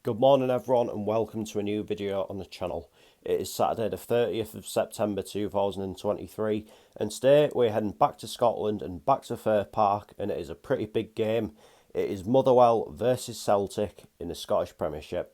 Good morning everyone and welcome to a new video on the channel. It is Saturday the 30th of September 2023 and today we're heading back to Scotland and back to Fir Park, and it is a pretty big game. It is Motherwell versus Celtic in the Scottish Premiership.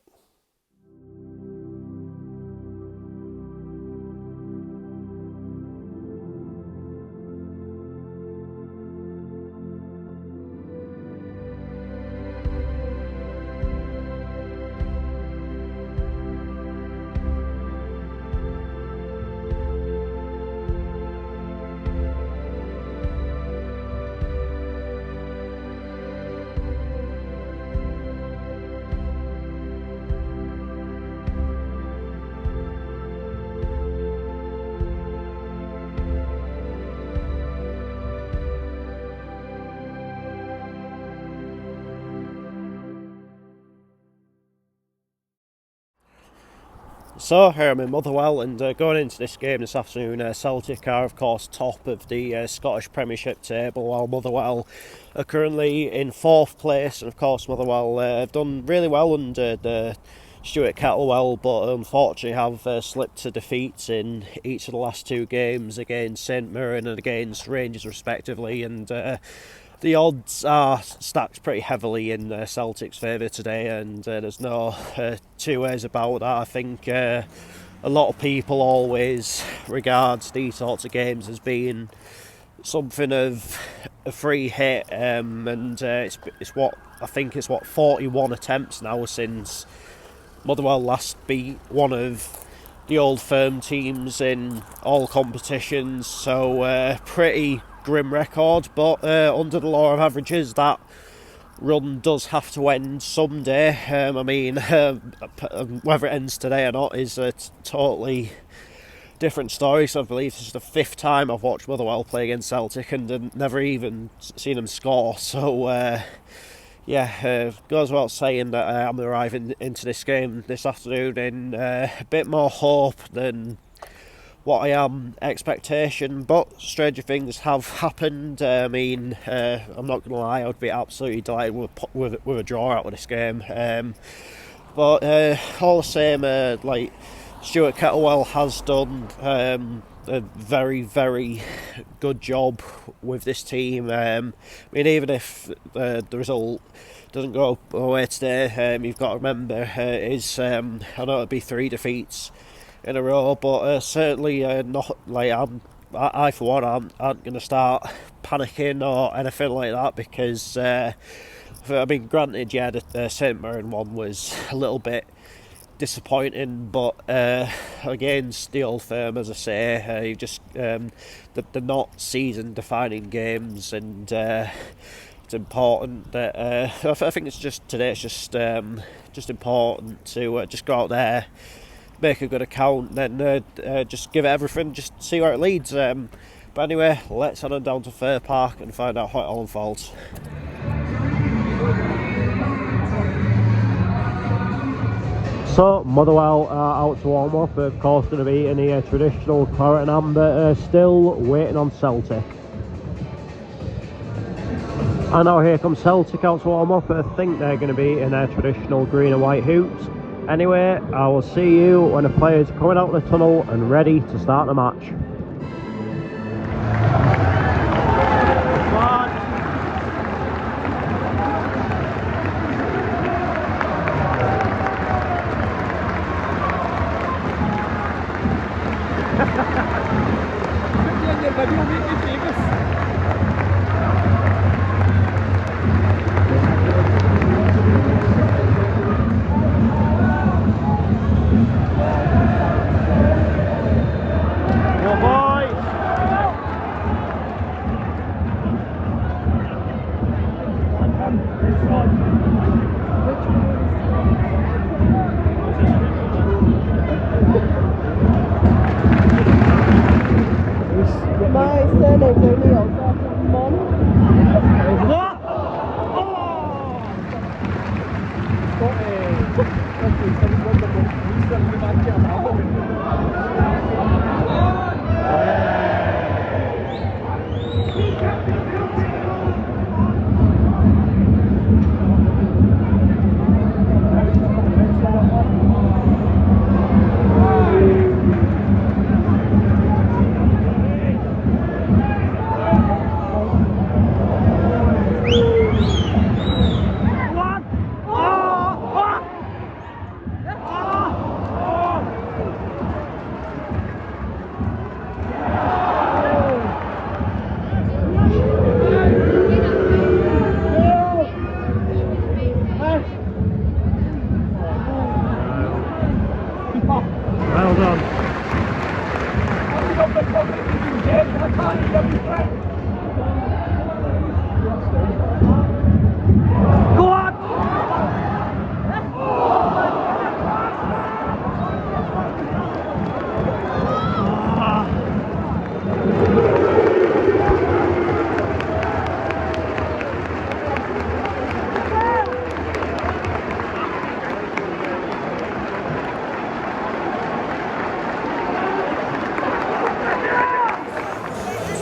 So here I'm in Motherwell, and going into this game this afternoon, Celtic are of course top of the Scottish Premiership table, while Motherwell are currently in 4th place. And of course Motherwell have done really well under Stuart Kettlewell, but unfortunately have slipped to defeats in each of the last 2 games against St Mirren and against Rangers respectively, and the odds are stacked pretty heavily in Celtic's favour today, and there's no two ways about that. I think a lot of people always regard these sorts of games as being something of a free hit, and it's what I think it's 41 attempts now since Motherwell last beat one of the old firm teams in all competitions, so pretty grim record, but under the law of averages that run does have to end someday. I mean, whether it ends today or not is a totally different story. So I believe this is the 5th time I've watched Motherwell play against Celtic and never even seen them score, so goes without saying that I'm arriving into this game this afternoon in a bit more hope than what I am expectation, but stranger things have happened. I'm not going to lie, I would be absolutely delighted with a draw out of this game. But all the same, like Stuart Kettlewell has done a very, very good job with this team. Even if the result doesn't go away today, you've got to remember I know it'll be 3 defeats in a row, but certainly not like I for one aren't going to start panicking or anything like that, because granted, the St Mirren one was a little bit disappointing, but against the old firm, as I say, you just they're not season defining games, and it's important that I think it's just today. It's just important to just go out there, make a good account, then just give it everything, just see where it leads. But anyway, let's head on down to Fir Park and find out how it all unfolds. So Motherwell are out to warm up, of course going to be in the traditional claret and amber, still waiting on Celtic. And now here comes Celtic out to warm up. I think they're going to be in their traditional green and white hoops. Anyway, I will see you when the players are coming out of the tunnel and ready to start the match.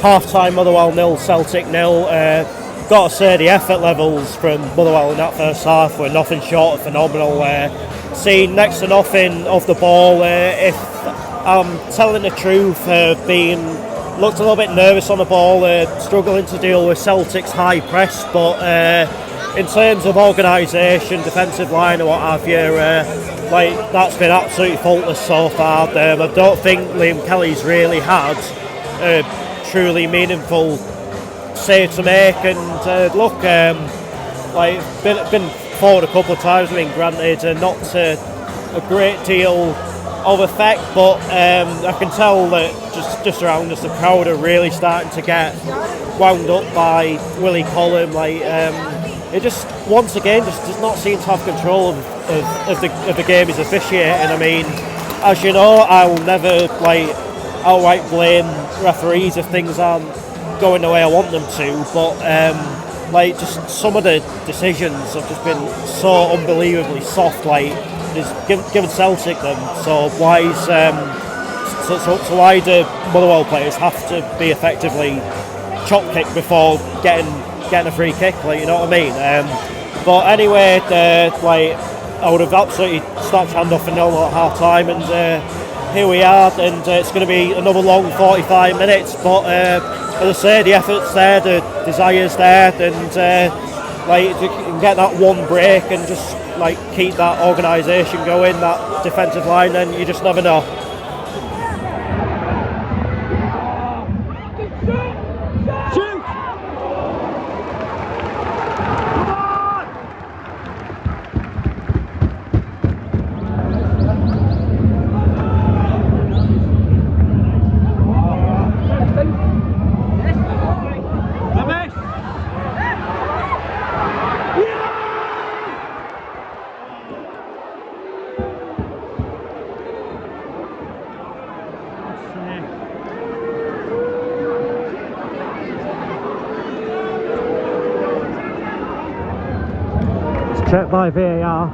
half-time Motherwell 0, Celtic 0. Got to say the effort levels from Motherwell in that first half were nothing short of phenomenal. Seeing next to nothing of the ball. If I'm telling the truth, being looked a little bit nervous on the ball, struggling to deal with Celtic's high press, but in terms of organisation, defensive line and what have you, that's been absolutely faultless so far. I don't think Liam Kelly's really had a truly meaningful save to make, and look, been forward a couple of times. I mean, granted, not to a great deal of effect, but I can tell that just around us the crowd are really starting to get wound up by Willie Collum. It just once again just does not seem to have control of the game he's officiating. I mean, as you know, I'll never outright blame referees if things aren't going the way I want them to, but just some of the decisions have just been so unbelievably soft. It's given Celtic them. So why do Motherwell players have to be effectively chop kicked before getting a free kick? You know what I mean? But anyway, I would have absolutely snapped hand off a 0 at half time, and here we are, and it's going to be another long 45 minutes. But as I say, the effort's there, the desire's there, and you can get that one break and just keep that organisation going, that defensive line, then you just never know. Checked by VAR.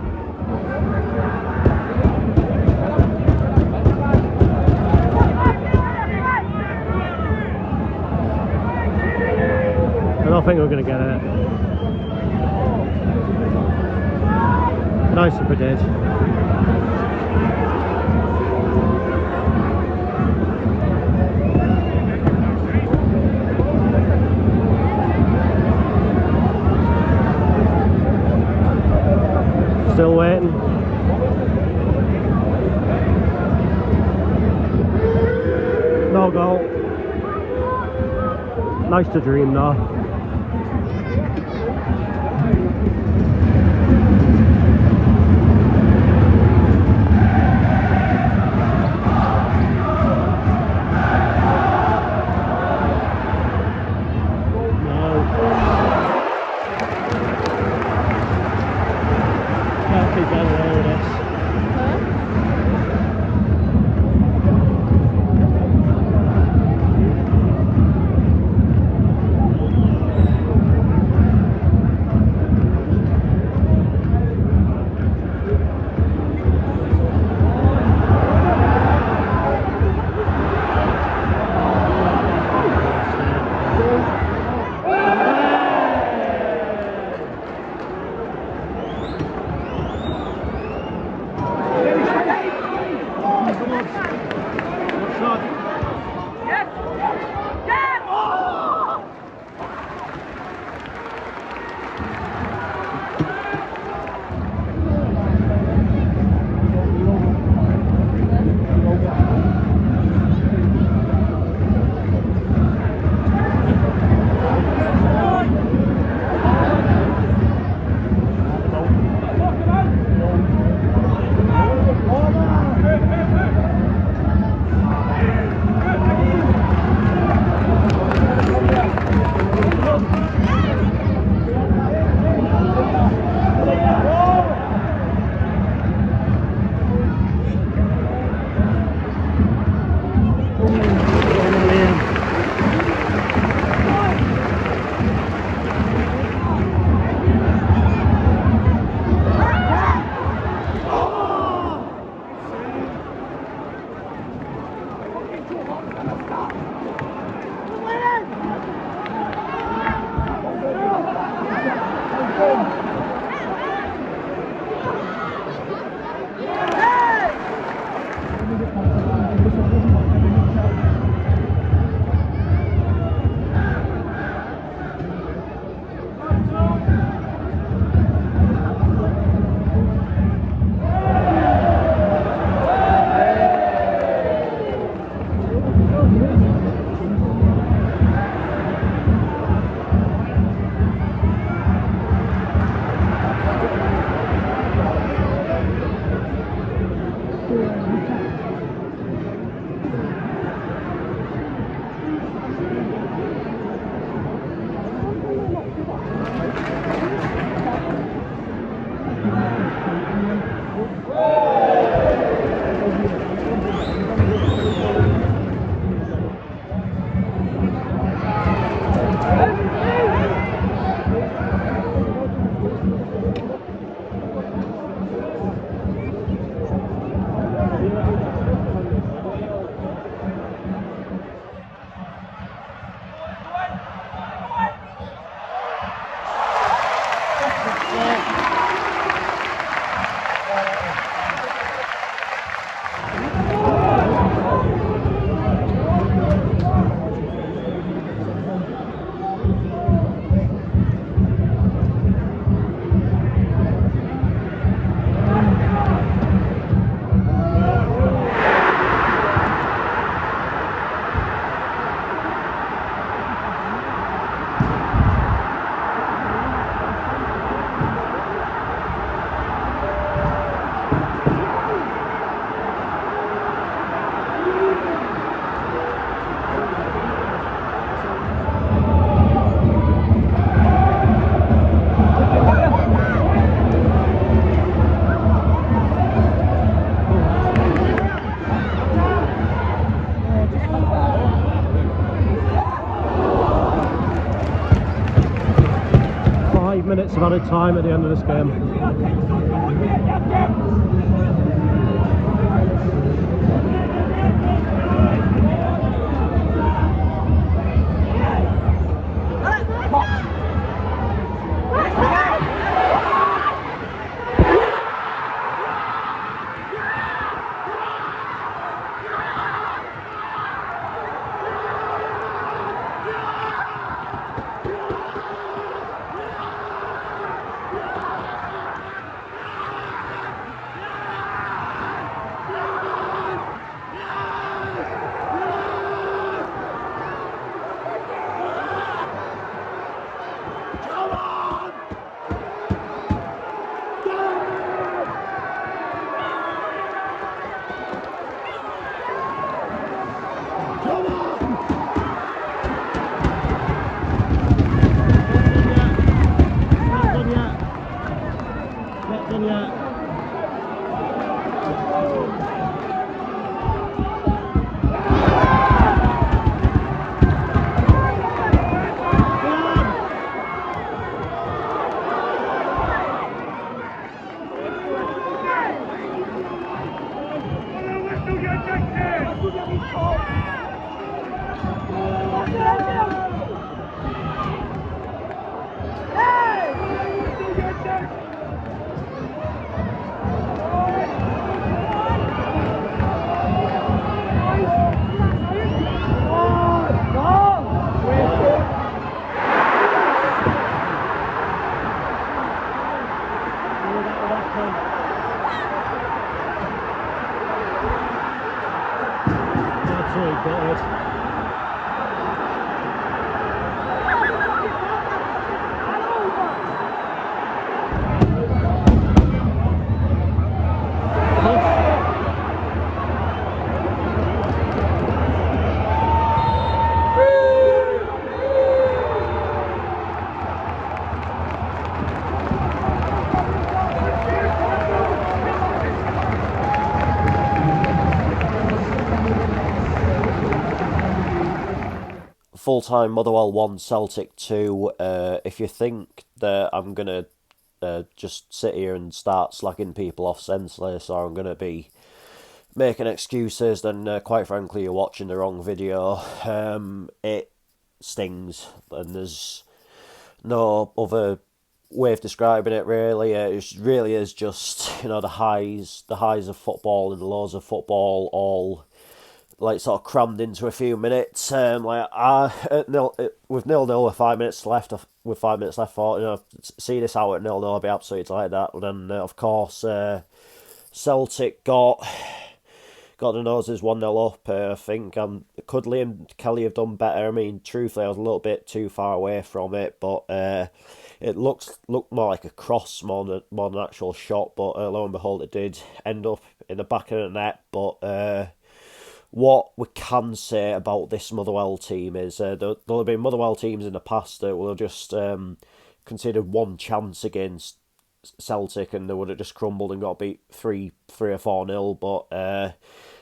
I don't think we're going to get it. Nice if we did. Still waiting. No goal. Nice to dream though. Minutes of added time at the end of this game. Full-time Motherwell 1, Celtic 2. If you think that I'm going to just sit here and start slacking people off senseless, or I'm going to be making excuses, then quite frankly you're watching the wrong video. It stings, and there's no other way of describing it really. It really is just, you know, the highs of football and the lows of football all like sort of crammed into a few minutes. With 0-0 with 5 minutes left, thought, you know, see this out at 0-0, I'll be absolutely like that. But then of course Celtic got the noses 1-0 up. I think could Liam Kelly have done better? I mean, truthfully, I was a little bit too far away from it, but it looked more like a cross more than an actual shot, but lo and behold, it did end up in the back of the net. But what we can say about this Motherwell team is there'll have been Motherwell teams in the past that will just considered one chance against Celtic and they would have just crumbled and got beat 3 or 4-0. But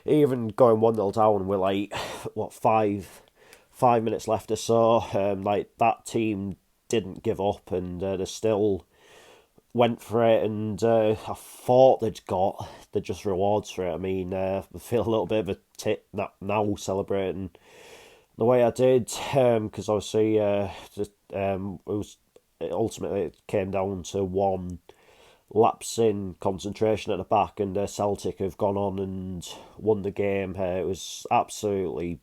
even going 1-0 down with like what 5 minutes left or so, like that team didn't give up and they still went for it, and I thought they'd just rewards for it. I mean, I feel a little bit of a tit now celebrating the way I did, because obviously it ultimately came down to one lapse in concentration at the back, and Celtic have gone on and won the game. It was absolutely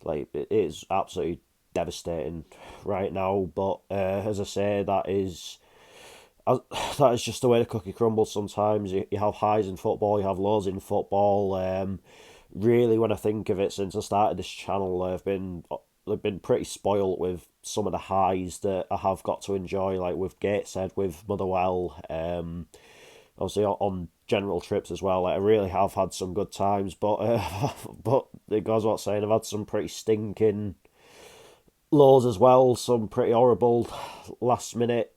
it is absolutely devastating right now. But as I say, that is just the way the cookie crumbles sometimes. You have highs in football, you have lows in football. Really, when I think of it, since I started this channel, I've been pretty spoilt with some of the highs that I have got to enjoy, like with Gateshead, with Motherwell, obviously on general trips as well. Like, I really have had some good times, but but it goes without saying, I've had some pretty stinking lows as well, some pretty horrible last minute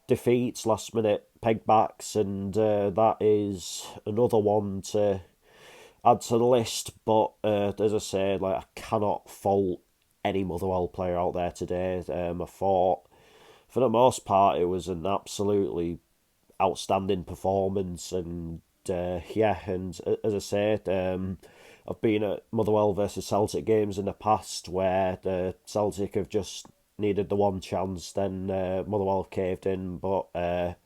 defeats, last minute pegbacks, and that is another one to add to the list. But as I said, like, I cannot fault any Motherwell player out there today. I thought for the most part it was an absolutely outstanding performance, and and as I said, I've been at Motherwell versus Celtic games in the past where the Celtic have just needed the one chance, then Motherwell caved in, but that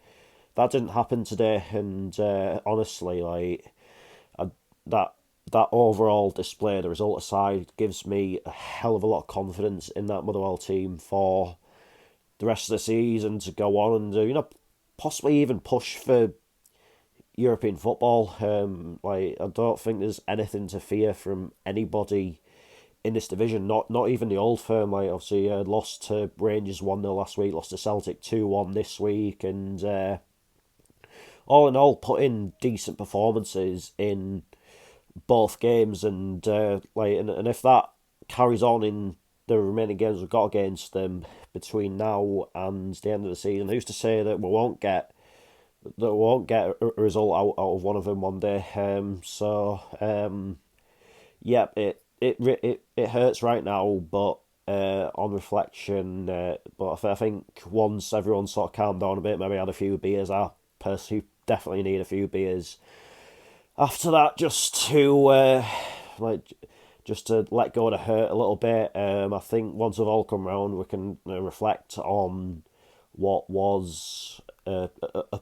didn't happen today. And honestly, like, that overall display, the result aside, gives me a hell of a lot of confidence in that Motherwell team for the rest of the season to go on and possibly even push for European football. Like, I don't think there's anything to fear from anybody in this division. Not even the old firm. Like, obviously, lost to Rangers 1-0 last week, lost to Celtic 2-1 this week, and all in all, put in decent performances in both games, and and if that carries on in the remaining games we've got against them between now and the end of the season, who's to say that we won't get a result out of one of them one day? Yeah, it hurts right now, but on reflection, but I think once everyone sort of calmed down a bit, maybe had a few beers, I personally definitely need a few beers after that, just to just to let go of the hurt a little bit. I think once we've all come round, we can reflect on what was a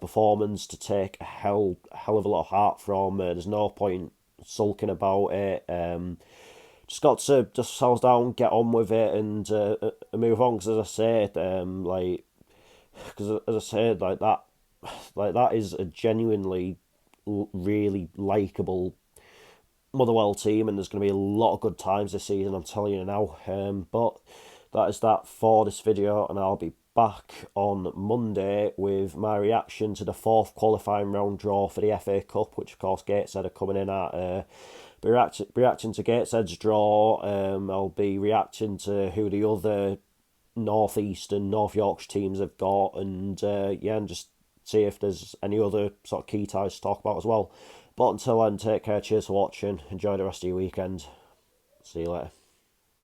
performance to take a hell of a lot of heart from. There's no point sulking about it. Just got to just ourselves down, get on with it, and move on. Because as I said, that is a genuinely really likeable Motherwell team, and there's going to be a lot of good times this season, I'm telling you now. But that is that for this video, and I'll be back on Monday with my reaction to the fourth qualifying round draw for the FA Cup, which of course Gateshead are coming in at. Be reacting to Gateshead's draw. I'll be reacting to who the other North East and North Yorkshire teams have got, and and just see if there's any other sort of key ties to talk about as well. But until then, take care, cheers for watching, enjoy the rest of your weekend, see you later.